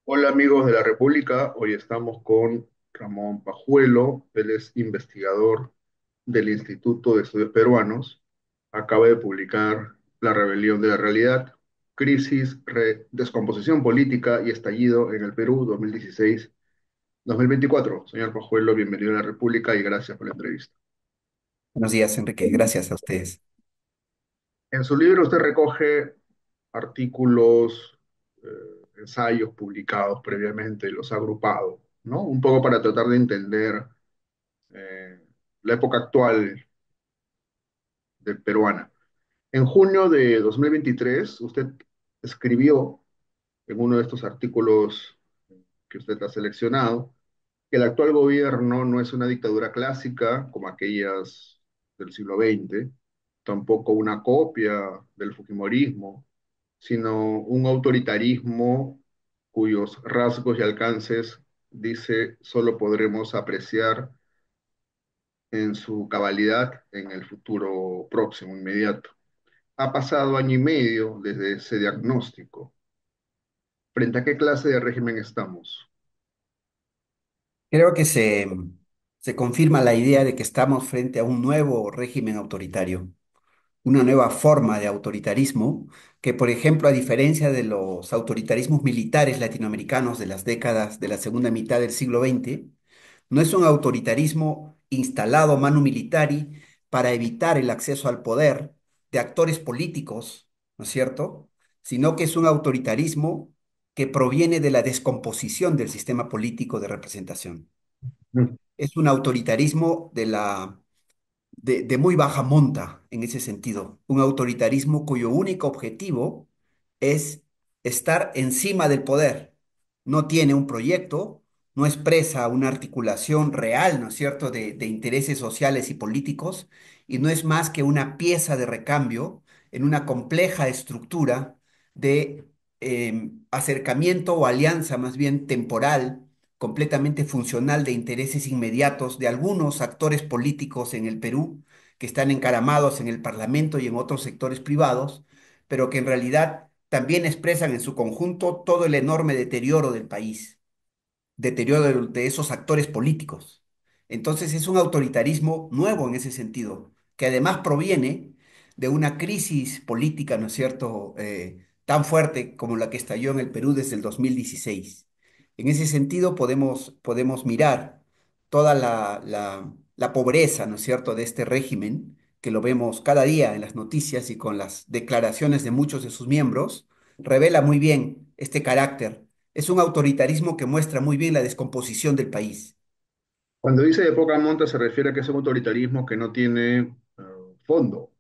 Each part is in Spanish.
Hola amigos de la República, hoy estamos con Ramón Pajuelo, él es investigador del Instituto de Estudios Peruanos, acaba de publicar La rebelión de la realidad, crisis, descomposición política y estallido en el Perú 2016-2024. Señor Pajuelo, bienvenido a la República y gracias por la entrevista. Buenos días, Enrique. Gracias a ustedes. En su libro usted recoge artículos, eh, ensayos publicados previamente, los ha agrupado, ¿no? Un poco para tratar de entender eh, la época actual peruana. En junio de 2023, usted escribió en uno de estos artículos que usted ha seleccionado que el actual gobierno no es una dictadura clásica como aquellas del siglo XX, tampoco una copia del Fujimorismo, sino un autoritarismo cuyos rasgos y alcances, dice, solo podremos apreciar en su cabalidad en el futuro próximo, inmediato. Ha pasado año y medio desde ese diagnóstico. ¿Frente a qué clase de régimen estamos? Creo que se confirma la idea de que estamos frente a un nuevo régimen autoritario, una nueva forma de autoritarismo que, por ejemplo, a diferencia de los autoritarismos militares latinoamericanos de las décadas de la segunda mitad del siglo XX, no es un autoritarismo instalado manu militari para evitar el acceso al poder de actores políticos, ¿no es cierto? Sino que es un autoritarismo que proviene de la descomposición del sistema político de representación. Mm. Es un autoritarismo de muy baja monta en ese sentido, un autoritarismo cuyo único objetivo es estar encima del poder. No tiene un proyecto, no expresa una articulación real, ¿no es cierto?, de intereses sociales y políticos, y no es más que una pieza de recambio en una compleja estructura de acercamiento o alianza más bien temporal completamente funcional de intereses inmediatos de algunos actores políticos en el Perú que están encaramados en el Parlamento y en otros sectores privados, pero que en realidad también expresan en su conjunto todo el enorme deterioro del país, deterioro de esos actores políticos. Entonces es un autoritarismo nuevo en ese sentido, que además proviene de una crisis política, ¿no es cierto?, tan fuerte como la que estalló en el Perú desde el 2016. En ese sentido podemos mirar toda la pobreza, ¿no es cierto?, de este régimen, que lo vemos cada día en las noticias y con las declaraciones de muchos de sus miembros, revela muy bien este carácter. Es un autoritarismo que muestra muy bien la descomposición del país. Cuando dice de poca monta se refiere a que es un autoritarismo que no tiene fondo,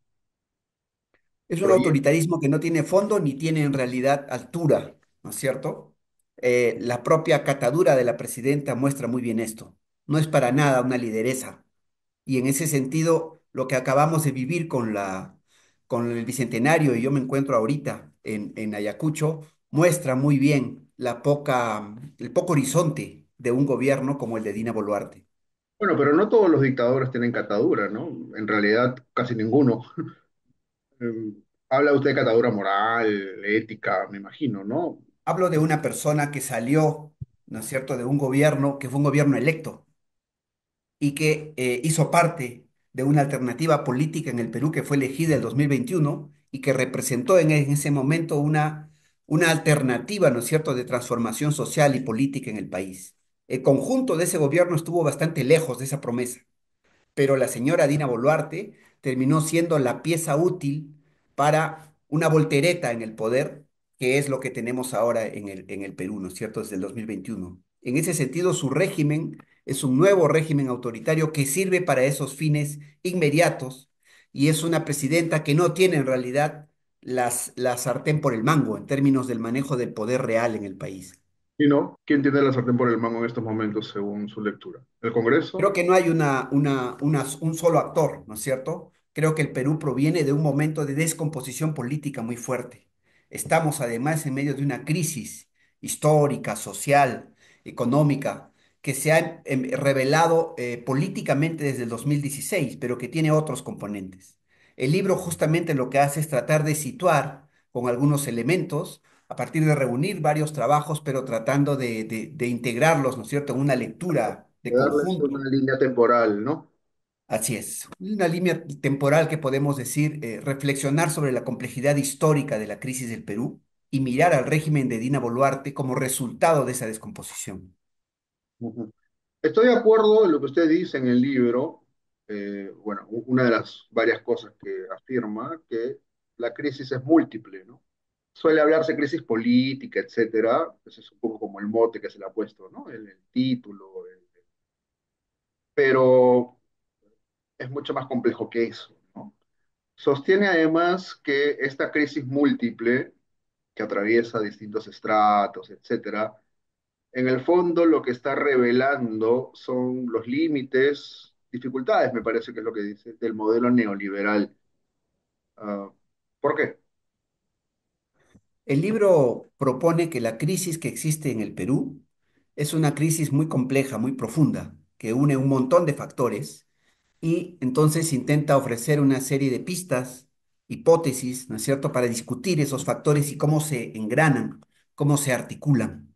Es un proyecto. autoritarismo que no tiene fondo ni tiene en realidad altura, ¿no es cierto? La propia catadura de la presidenta muestra muy bien esto. No es para nada una lideresa. Y en ese sentido, lo que acabamos de vivir con el Bicentenario, y yo me encuentro ahorita en Ayacucho, muestra muy bien el poco horizonte de un gobierno como el de Dina Boluarte. Bueno, pero no todos los dictadores tienen catadura, ¿no? En realidad, casi ninguno. Eh, Habla usted de catadura moral, ética, me imagino, ¿no? Hablo de una persona que salió, ¿no es cierto?, de un gobierno que fue un gobierno electo y que hizo parte de una alternativa política en el Perú que fue elegida el 2021 y que representó en ese momento una alternativa, ¿no es cierto?, de transformación social y política en el país. El conjunto de ese gobierno estuvo bastante lejos de esa promesa, pero la señora Dina Boluarte terminó siendo la pieza útil para una voltereta en el poder, que es lo que tenemos ahora en el Perú, ¿no es cierto?, desde el 2021. En ese sentido, su régimen es un nuevo régimen autoritario que sirve para esos fines inmediatos y es una presidenta que no tiene en realidad la sartén por el mango en términos del manejo del poder real en el país. ¿Y no? ¿Quién tiene la sartén por el mango en estos momentos, según su lectura? ¿El Congreso? Creo que no hay un solo actor, ¿no es cierto? Creo que el Perú proviene de un momento de descomposición política muy fuerte. Estamos además en medio de una crisis histórica, social, económica, que se ha revelado políticamente desde el 2016, pero que tiene otros componentes. El libro justamente lo que hace es tratar de situar con algunos elementos, a partir de reunir varios trabajos, pero tratando de integrarlos, ¿no es cierto?, en una lectura de De darles conjunto. una línea temporal, ¿no? Así es, una línea temporal que podemos decir, reflexionar sobre la complejidad histórica de la crisis del Perú y mirar al régimen de Dina Boluarte como resultado de esa descomposición. Ujú. Estoy de acuerdo en lo que usted dice en el libro. Bueno, una de las varias cosas que afirma que la crisis es múltiple, ¿no? Suele hablarse de crisis política, etcétera. Ese es un poco como el mote que se le ha puesto, ¿no? El título. Pero es mucho más complejo que eso, ¿no? Sostiene además que esta crisis múltiple, que atraviesa distintos estratos, etcétera, en el fondo lo que está revelando son los límites, dificultades, me parece que es lo que dice, del modelo neoliberal. Ah, ¿por qué? El libro propone que la crisis que existe en el Perú es una crisis muy compleja, muy profunda, que une un montón de factores y entonces intenta ofrecer una serie de pistas, hipótesis, ¿no es cierto?, para discutir esos factores y cómo se engranan, cómo se articulan.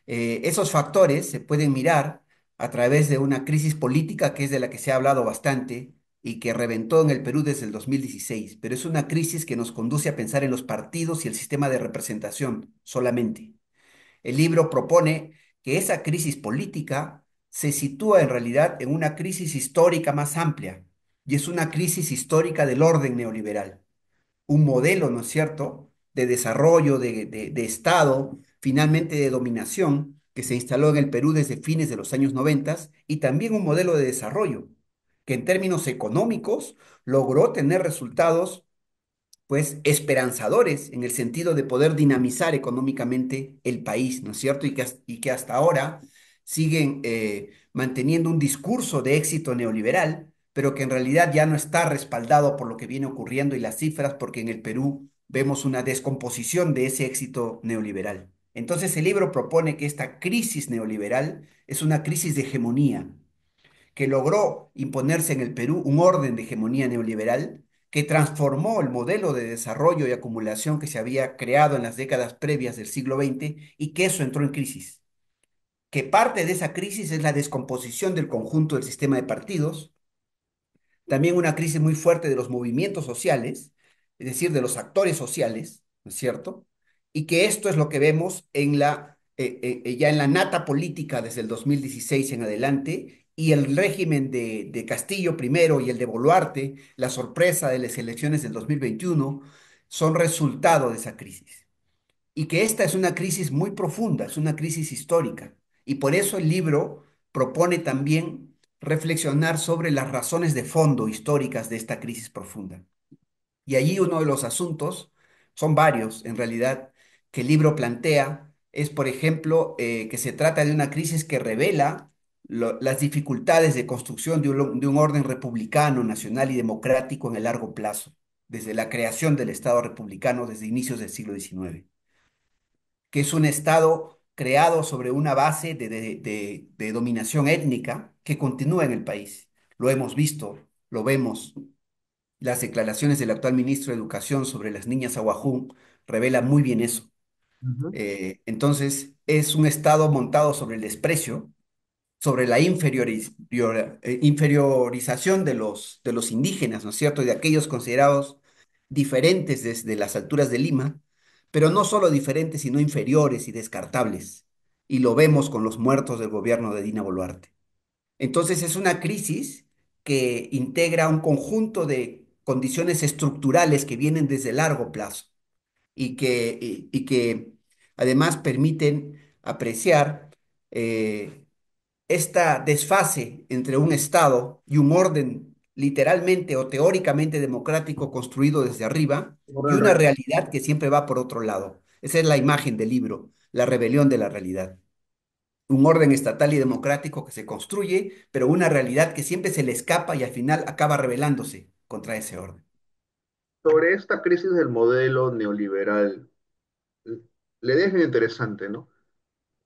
Esos factores se pueden mirar a través de una crisis política que es de la que se ha hablado bastante y que reventó en el Perú desde el 2016, pero es una crisis que nos conduce a pensar en los partidos y el sistema de representación solamente. El libro propone que esa crisis política se sitúa en realidad en una crisis histórica más amplia y es una crisis histórica del orden neoliberal, un modelo, ¿no es cierto?, de desarrollo, de Estado, finalmente de dominación, que se instaló en el Perú desde fines de los años 90 y también un modelo de desarrollo que en términos económicos logró tener resultados pues esperanzadores en el sentido de poder dinamizar económicamente el país, ¿no es cierto? Y que hasta ahora siguen manteniendo un discurso de éxito neoliberal, pero que en realidad ya no está respaldado por lo que viene ocurriendo y las cifras, porque en el Perú vemos una descomposición de ese éxito neoliberal. Entonces el libro propone que esta crisis neoliberal es una crisis de hegemonía que logró imponerse en el Perú un orden de hegemonía neoliberal que transformó el modelo de desarrollo y acumulación que se había creado en las décadas previas del siglo XX y que eso entró en crisis. Que parte de esa crisis es la descomposición del conjunto del sistema de partidos, también una crisis muy fuerte de los movimientos sociales, es decir, de los actores sociales, ¿no es cierto? Y que esto es lo que vemos en ya en la nata política desde el 2016 en adelante, y el régimen de Castillo primero y el de Boluarte, la sorpresa de las elecciones del 2021, son resultado de esa crisis y que esta es una crisis muy profunda, es una crisis histórica. Y por eso el libro propone también reflexionar sobre las razones de fondo históricas de esta crisis profunda. Y allí uno de los asuntos, son varios en realidad, que el libro plantea, es por ejemplo que se trata de una crisis que revela las dificultades de construcción de un orden republicano, nacional y democrático en el largo plazo, desde la creación del Estado republicano desde inicios del siglo XIX, que es un Estado creado sobre una base de dominación étnica que continúa en el país. Lo hemos visto, lo vemos. Las declaraciones del actual ministro de Educación sobre las niñas Aguajún revelan muy bien eso. Ujú. Entonces, es un Estado montado sobre el desprecio, sobre la inferiorización de los indígenas, ¿no es cierto? Y de aquellos considerados diferentes desde las alturas de Lima, pero no solo diferentes, sino inferiores y descartables. Y lo vemos con los muertos del gobierno de Dina Boluarte. Entonces, es una crisis que integra un conjunto de condiciones estructurales que vienen desde largo plazo y que además permiten apreciar esta desfase entre un Estado y un orden literalmente o teóricamente democrático construido desde arriba y Orden una real. realidad que siempre va por otro lado. Esa es la imagen del libro, la rebelión de la realidad. Un orden estatal y democrático que se construye, pero una realidad que siempre se le escapa y al final acaba rebelándose contra ese orden. Sobre esta crisis del modelo neoliberal, la idea es bien interesante, ¿no?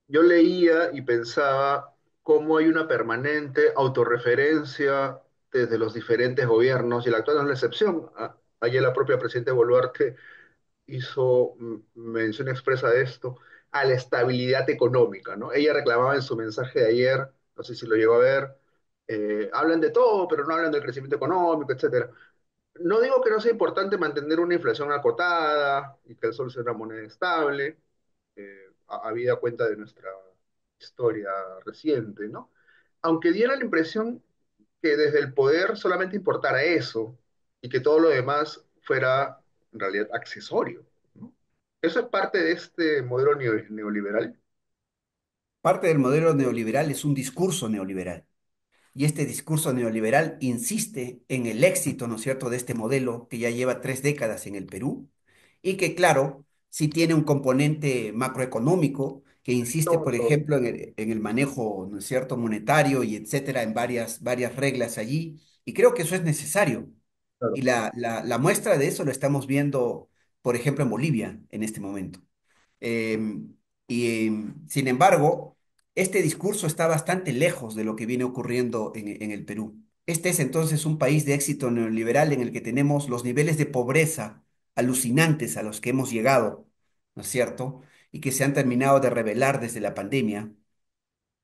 Yo leía y pensaba cómo hay una permanente autorreferencia desde los diferentes gobiernos, y el actual no es la excepción, Ayer la propia presidenta Boluarte hizo mención expresa de esto, a la estabilidad económica, ¿no? Ella reclamaba en su mensaje de ayer, no sé si lo llegó a ver, hablan de todo, pero no hablan del crecimiento económico, etcétera. No digo que no sea importante mantener una inflación acotada y que el sol sea una moneda estable, habida cuenta de nuestra historia reciente, ¿no? Aunque diera la impresión que desde el poder solamente importara eso y que todo lo demás fuera en realidad accesorio, ¿no? Eso es parte de este modelo neoliberal. Parte del modelo neoliberal es un discurso neoliberal. Y este discurso neoliberal insiste en el éxito, ¿no es cierto?, de este modelo que ya lleva 3 décadas en el Perú y que, claro, sí tiene un componente macroeconómico que insiste, No, por ejemplo, en el manejo, ¿no es cierto?, monetario y etcétera, en varias reglas allí. Y creo que eso es necesario. Y claro. la muestra de eso lo estamos viendo, por ejemplo, en Bolivia en este momento. Sin embargo, este discurso está bastante lejos de lo que viene ocurriendo en el Perú. Este es entonces un país de éxito neoliberal en el que tenemos los niveles de pobreza alucinantes a los que hemos llegado, ¿no es cierto? Y que se han terminado de revelar desde la pandemia,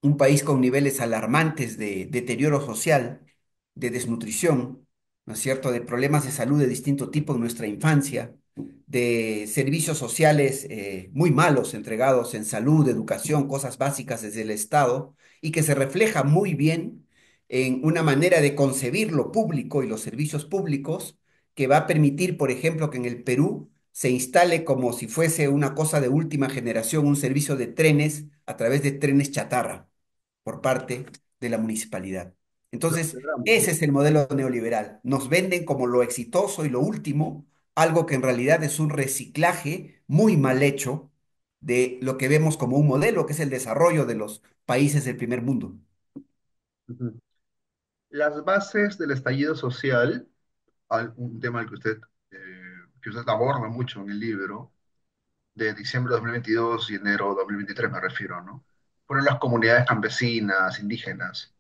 un país con niveles alarmantes de deterioro social, de desnutrición, ¿no es cierto?, de problemas de salud de distinto tipo en nuestra infancia, de servicios sociales muy malos entregados en salud, educación, cosas básicas desde el Estado, y que se refleja muy bien en una manera de concebir lo público y los servicios públicos que va a permitir, por ejemplo, que en el Perú se instale como si fuese una cosa de última generación, un servicio de trenes a través de trenes chatarra por parte de la municipalidad. Lo Entonces, celebramos, ese ¿no? es el modelo neoliberal. Nos venden como lo exitoso y lo último, algo que en realidad es un reciclaje muy mal hecho de lo que vemos como un modelo, que es el desarrollo de los países del primer mundo. Ujú. Las bases del estallido social, un tema al que usted aborda mucho en el libro, de diciembre de 2022 y enero de 2023 me refiero, ¿no? Fueron las comunidades campesinas, indígenas.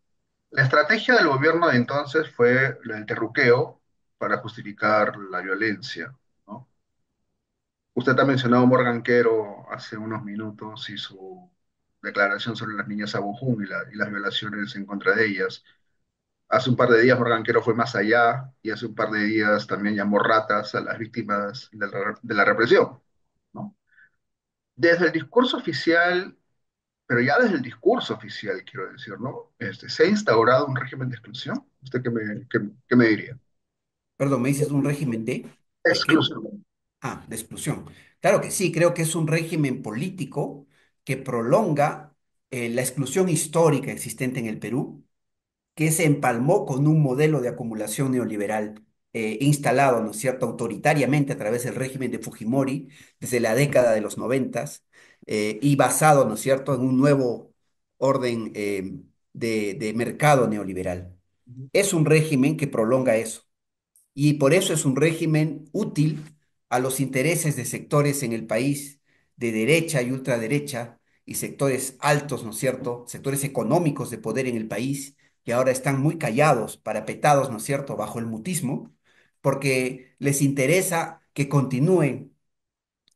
La estrategia del gobierno de entonces fue el terruqueo para justificar la violencia, ¿no? Usted ha mencionado Morgan Quero hace unos minutos y su declaración sobre las niñas Abujún y las violaciones en contra de ellas. Hace un par de días Morgan Quero fue más allá y hace un par de días también llamó ratas a las víctimas de la represión, ¿no? Desde el discurso oficial, pero ya desde el discurso oficial, quiero decir, ¿no? Se ha instaurado un régimen de exclusión. ¿Usted qué me diría? Perdón, ¿me dices un régimen de qué? Exclusión. Ah, de exclusión. Claro que sí, creo que es un régimen político que prolonga la exclusión histórica existente en el Perú, que se empalmó con un modelo de acumulación neoliberal instalado, ¿no es cierto?, autoritariamente a través del régimen de Fujimori desde la década de los noventas y basado, ¿no es cierto?, en un nuevo orden de mercado neoliberal. Es un régimen que prolonga eso y por eso es un régimen útil a los intereses de sectores en el país de derecha y ultraderecha y sectores altos, ¿no es cierto? Sectores económicos de poder en el país que ahora están muy callados, parapetados, ¿no es cierto?, bajo el mutismo, porque les interesa que continúen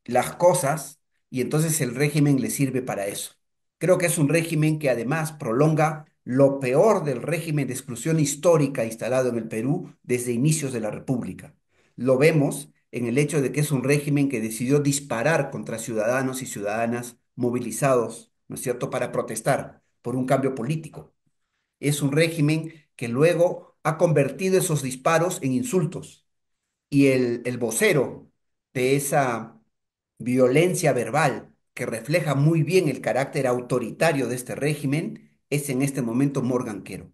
las cosas y entonces el régimen le sirve para eso. Creo que es un régimen que además prolonga lo peor del régimen de exclusión histórica instalado en el Perú desde inicios de la República. Lo vemos en el hecho de que es un régimen que decidió disparar contra ciudadanos y ciudadanas movilizados, ¿no es cierto?, para protestar por un cambio político. Es un régimen que luego ha convertido esos disparos en insultos y el vocero de esa violencia verbal que refleja muy bien el carácter autoritario de este régimen es en este momento Morgan Quero.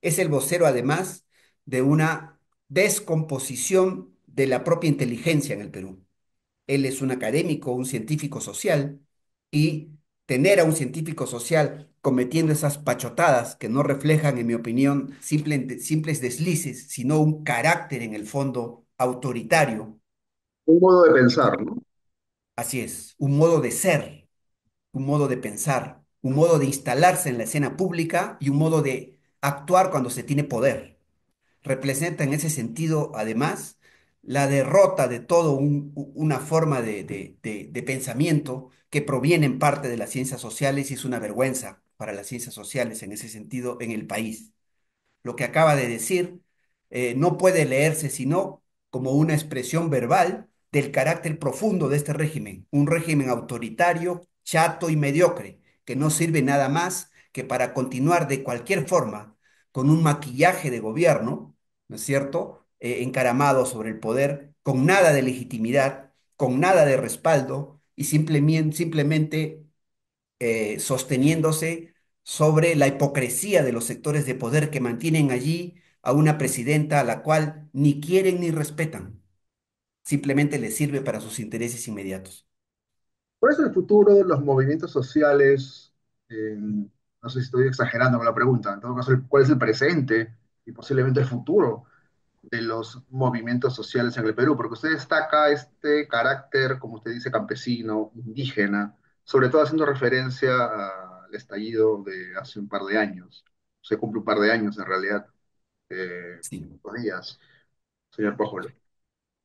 Es el vocero además de una descomposición de la propia inteligencia en el Perú. Él es un académico, un científico social, y tener a un científico social cometiendo esas pachotadas que no reflejan, en mi opinión, simples deslices, sino un carácter en el fondo autoritario. Un modo de pensar, ¿no? Así es, un modo de ser, un modo de pensar, un modo de instalarse en la escena pública y un modo de actuar cuando se tiene poder. Representa en ese sentido, además, la derrota de todo una forma de pensamiento que proviene en parte de las ciencias sociales y es una vergüenza para las ciencias sociales en ese sentido en el país. Lo que acaba de decir no puede leerse sino como una expresión verbal del carácter profundo de este régimen, un régimen autoritario, chato y mediocre, que no sirve nada más que para continuar de cualquier forma con un maquillaje de gobierno, ¿no es cierto?, encaramado sobre el poder, con nada de legitimidad, con nada de respaldo y simplemente sosteniéndose sobre la hipocresía de los sectores de poder que mantienen allí a una presidenta a la cual ni quieren ni respetan, simplemente les sirve para sus intereses inmediatos. ¿Cuál es el futuro de los movimientos sociales? No sé si estoy exagerando con la pregunta. En todo caso, ¿cuál es el presente y posiblemente el futuro de los movimientos sociales en el Perú? Porque usted destaca este carácter, como usted dice, campesino, indígena, sobre todo haciendo referencia al estallido de hace un par de años. Se cumple un par de años en realidad, Sí. dos días, señor Pajolo.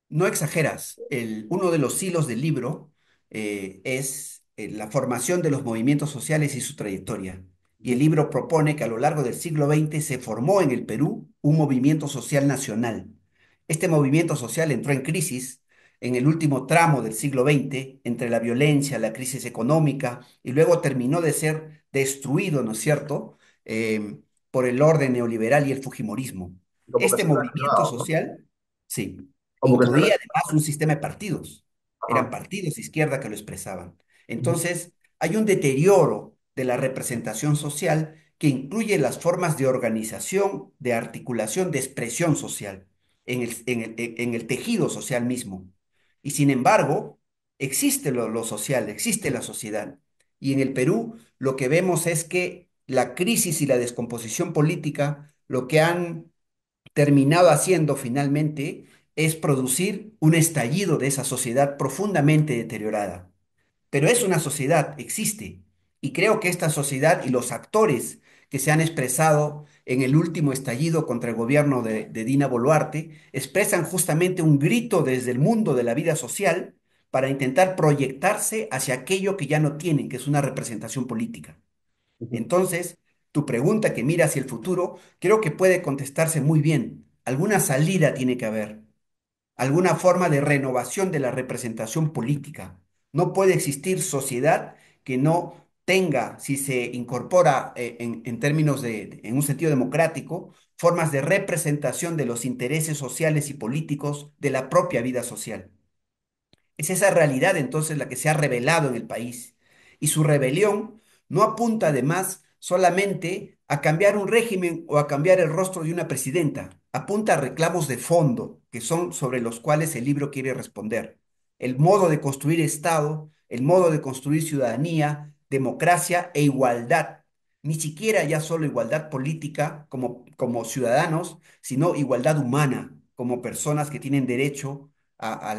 No exageras. Uno de los hilos del libro es la formación de los movimientos sociales y su trayectoria. Y el libro propone que a lo largo del siglo XX se formó en el Perú un movimiento social nacional. Este movimiento social entró en crisis en el último tramo del siglo XX, entre la violencia, la crisis económica, y luego terminó de ser destruido, ¿no es cierto?, por el orden neoliberal y el fujimorismo. Como que Este se ha movimiento reactivado, ¿no? social, sí, Como que se ha incluía reactivado. además un sistema de partidos. Eran Ajá. partidos de izquierda que lo expresaban. Ujú. Entonces, hay un deterioro de la representación social que incluye las formas de organización, de articulación, de expresión social en el tejido social mismo. Y sin embargo, existe lo social, existe la sociedad. Y en el Perú lo que vemos es que la crisis y la descomposición política lo que han terminado haciendo finalmente es producir un estallido de esa sociedad profundamente deteriorada. Pero es una sociedad, existe. Y creo que esta sociedad y los actores que se han expresado en el último estallido contra el gobierno de Dina Boluarte expresan justamente un grito desde el mundo de la vida social para intentar proyectarse hacia aquello que ya no tienen, que es una representación política. Ujú. Entonces, tu pregunta que mira hacia el futuro, creo que puede contestarse muy bien. Alguna salida tiene que haber, alguna forma de renovación de la representación política. No puede existir sociedad que no tenga, si se incorpora en términos en un sentido democrático, formas de representación de los intereses sociales y políticos de la propia vida social. Es esa realidad entonces la que se ha revelado en el país. Y su rebelión no apunta además solamente a cambiar un régimen o a cambiar el rostro de una presidenta. Apunta a reclamos de fondo, que son sobre los cuales el libro quiere responder. El modo de construir Estado, el modo de construir ciudadanía, democracia e igualdad. Ni siquiera ya solo igualdad política como ciudadanos, sino igualdad humana, como personas que tienen derecho a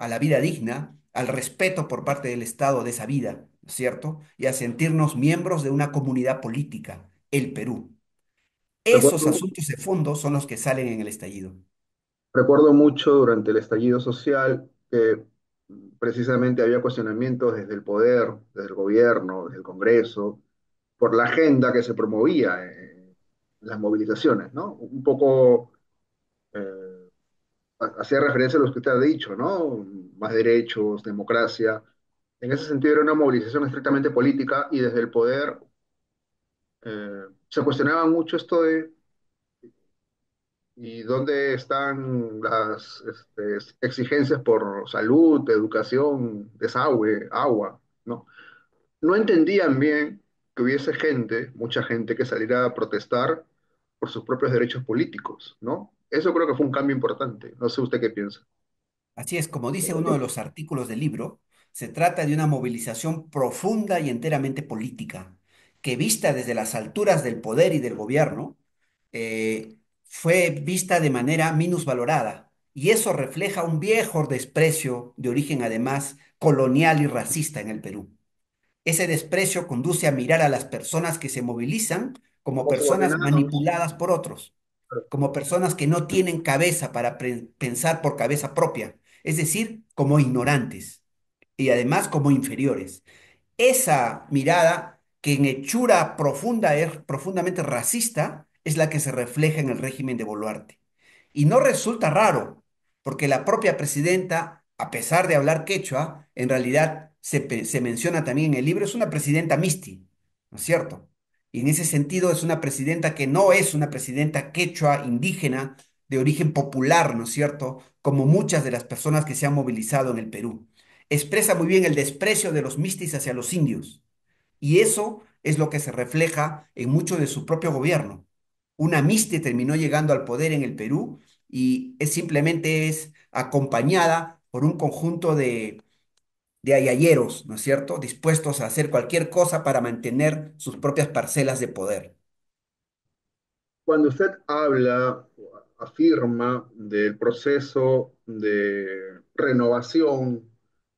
la vida digna, al respeto por parte del Estado de esa vida, ¿no es cierto? Y a sentirnos miembros de una comunidad política, el Perú. Esos Recuerdo, asuntos de fondo son los que salen en el estallido. recuerdo mucho durante el estallido social que precisamente había cuestionamientos desde el poder, desde el gobierno, desde el Congreso, por la agenda que se promovía en las movilizaciones, ¿no? Un poco hacía referencia a lo que usted ha dicho, ¿no? Más derechos, democracia. En ese sentido era una movilización estrictamente política y desde el poder se cuestionaba mucho esto de ¿y dónde están las exigencias por salud, educación, desagüe, agua? ¿No? No entendían bien que hubiese gente, mucha gente, que saliera a protestar por sus propios derechos políticos, ¿no? Eso creo que fue un cambio importante. No sé usted qué piensa. Así es, como dice uno de los artículos del libro, se trata de una movilización profunda y enteramente política, que vista desde las alturas del poder y del gobierno, fue vista de manera minusvalorada. Y eso refleja un viejo desprecio de origen además colonial y racista en el Perú. Ese desprecio conduce a mirar a las personas que se movilizan como Como personas subordinados. manipuladas por otros. como personas que no tienen cabeza para pensar por cabeza propia, es decir, como ignorantes y además como inferiores. Esa mirada que en hechura profunda es profundamente racista es la que se refleja en el régimen de Boluarte. Y no resulta raro, porque la propia presidenta, a pesar de hablar quechua, en realidad se menciona también en el libro, es una presidenta misti, ¿no es cierto? Y en ese sentido es una presidenta que no es una presidenta quechua indígena de origen popular, ¿no es cierto? Como muchas de las personas que se han movilizado en el Perú. Expresa muy bien el desprecio de los mistis hacia los indios. Y eso es lo que se refleja en mucho de su propio gobierno. Una Miste terminó llegando al poder en el Perú y simplemente es acompañada por un conjunto de ayayeros, ¿no es cierto? Dispuestos a hacer cualquier cosa para mantener sus propias parcelas de poder. Cuando usted habla, afirma del proceso de renovación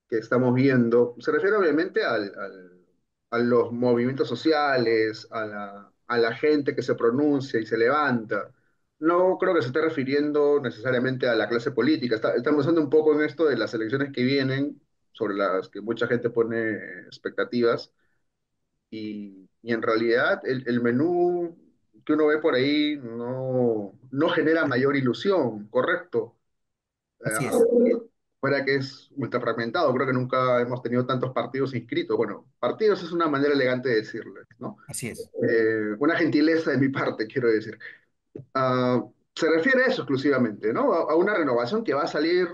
que estamos viendo, se refiere obviamente a los movimientos sociales, a la gente que se pronuncia y se levanta. No creo que se esté refiriendo necesariamente a la clase política. Estamos pensando un poco en esto de las elecciones que vienen, sobre las que mucha gente pone expectativas y en realidad el menú que uno ve por ahí no genera mayor ilusión, ¿correcto? Así es, Fuera que es ultra fragmentado, creo que nunca hemos tenido tantos partidos inscritos. Bueno, partidos es una manera elegante de decirlo, ¿no? así es. Una gentileza de mi parte, quiero decir. Ah, se refiere a eso exclusivamente, ¿no? A una renovación que va a salir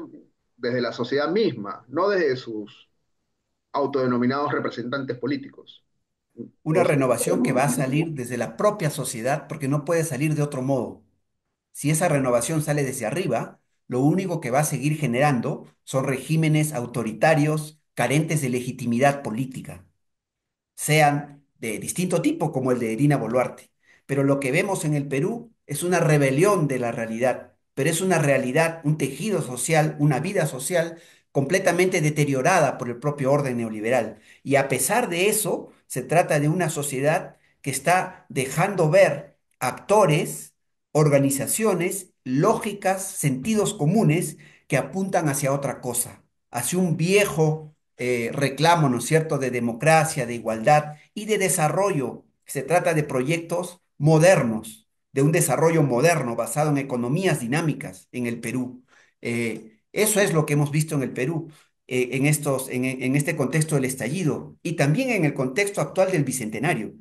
desde la sociedad misma, no desde sus autodenominados representantes políticos. Una O sea, renovación que va a salir desde la propia sociedad porque no puede salir de otro modo. Si esa renovación sale desde arriba, lo único que va a seguir generando son regímenes autoritarios carentes de legitimidad política, sean de distinto tipo como el de Dina Boluarte. Pero lo que vemos en el Perú es una rebelión de la realidad, pero es una realidad, un tejido social, una vida social completamente deteriorada por el propio orden neoliberal. Y a pesar de eso, se trata de una sociedad que está dejando ver actores, organizaciones, lógicas, sentidos comunes que apuntan hacia otra cosa, hacia un viejo reclamo, ¿no es cierto?, de democracia, de igualdad y de desarrollo. Se trata de proyectos modernos, de un desarrollo moderno basado en economías dinámicas en el Perú. Eso es lo que hemos visto en el Perú, en este contexto del estallido y también en el contexto actual del bicentenario.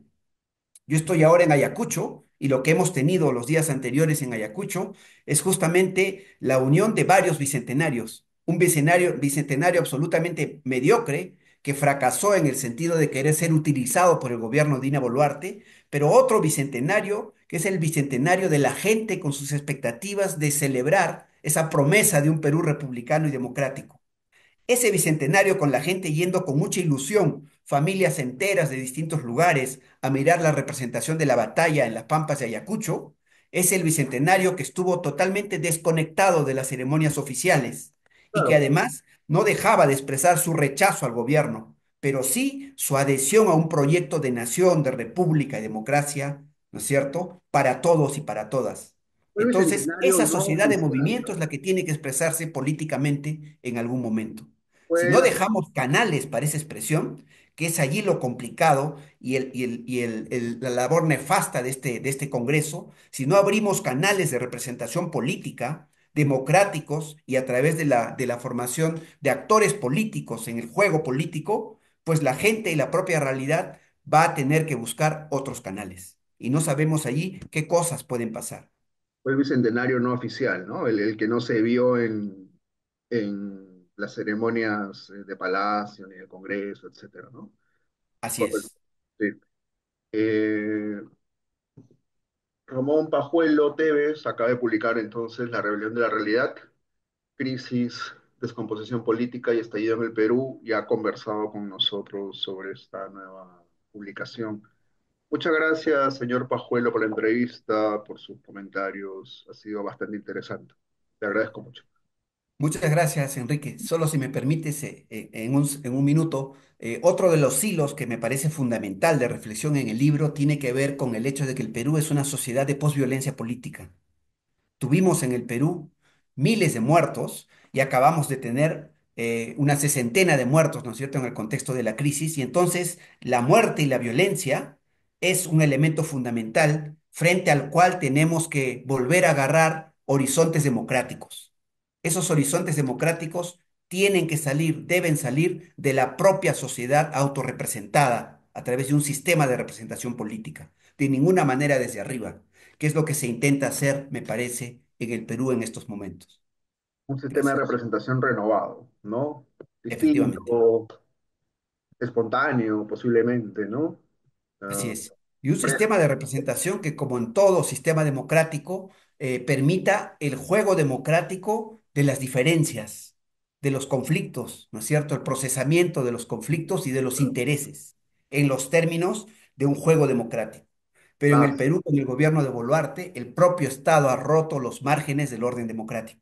Yo estoy ahora en Ayacucho y lo que hemos tenido los días anteriores en Ayacucho es justamente la unión de varios bicentenarios. Un bicentenario absolutamente mediocre que fracasó en el sentido de querer ser utilizado por el gobierno de Dina Boluarte, pero otro bicentenario que es el bicentenario de la gente con sus expectativas de celebrar esa promesa de un Perú republicano y democrático. Ese bicentenario con la gente yendo con mucha ilusión, familias enteras de distintos lugares a mirar la representación de la batalla en las Pampas de Ayacucho, es el bicentenario que estuvo totalmente desconectado de las ceremonias oficiales y que claro, además no dejaba de expresar su rechazo al gobierno, pero sí su adhesión a un proyecto de nación, de república y democracia, ¿no es cierto?, para todos y para todas. fue el Entonces, bicentenario esa no sociedad de oficial, movimiento es la que tiene que expresarse políticamente en algún momento. Si fue no la, dejamos canales para esa expresión, que es allí lo complicado la labor nefasta de este Congreso, si no abrimos canales de representación política democráticos y a través de la formación de actores políticos en el juego político, pues la gente y la propia realidad va a tener que buscar otros canales. Y no sabemos allí qué cosas pueden pasar. fue el bicentenario no oficial, ¿no? El que no se vio en las ceremonias de Palacio ni del Congreso, etcétera, ¿no? Así Correcto. es. Sí. Eh, Ramón Pajuelo Tevez acaba de publicar entonces La rebelión de la realidad, crisis, descomposición política y estallido en el Perú, y ha conversado con nosotros sobre esta nueva publicación. Muchas gracias, señor Pajuelo, por la entrevista, por sus comentarios. Ha sido bastante interesante. Le agradezco mucho. Muchas gracias, Enrique. Solo si me permites, en un minuto, otro de los hilos que me parece fundamental de reflexión en el libro tiene que ver con el hecho de que el Perú es una sociedad de posviolencia política. tuvimos en el Perú miles de muertos y acabamos de tener una sesentena de muertos, ¿no es cierto?, en el contexto de la crisis. Y entonces la muerte y la violencia es un elemento fundamental frente al cual tenemos que volver a agarrar horizontes democráticos. Esos horizontes democráticos tienen que salir, deben salir de la propia sociedad autorrepresentada a través de un sistema de representación política, de ninguna manera desde arriba, que es lo que se intenta hacer, me parece, en el Perú en estos momentos. Un sistema de Gracias. representación renovado, ¿no? Efectivamente. Distinto, espontáneo, posiblemente, ¿no? Así Ah, es. Y un sistema fresco. de representación que, como en todo sistema democrático, permita el juego democrático de las diferencias, de los conflictos, ¿no es cierto? El procesamiento de los conflictos y de los intereses, en los términos de un juego democrático. Pero en el Las, Perú, con el gobierno de Boluarte, el propio Estado ha roto los márgenes del orden democrático,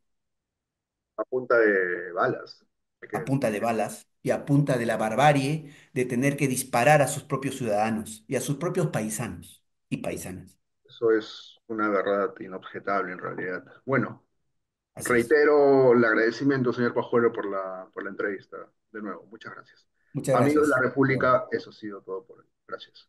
a punta de balas, hay que a decir. punta de balas y a punta de la barbarie de tener que disparar a sus propios ciudadanos y a sus propios paisanos y paisanas. Eso es una verdad inobjetable en realidad. Bueno, Así es. reitero el agradecimiento, señor Pajuelo, por la entrevista. De nuevo, muchas gracias. Muchas Amigos de gracias. la República, eso ha sido todo por hoy. Gracias.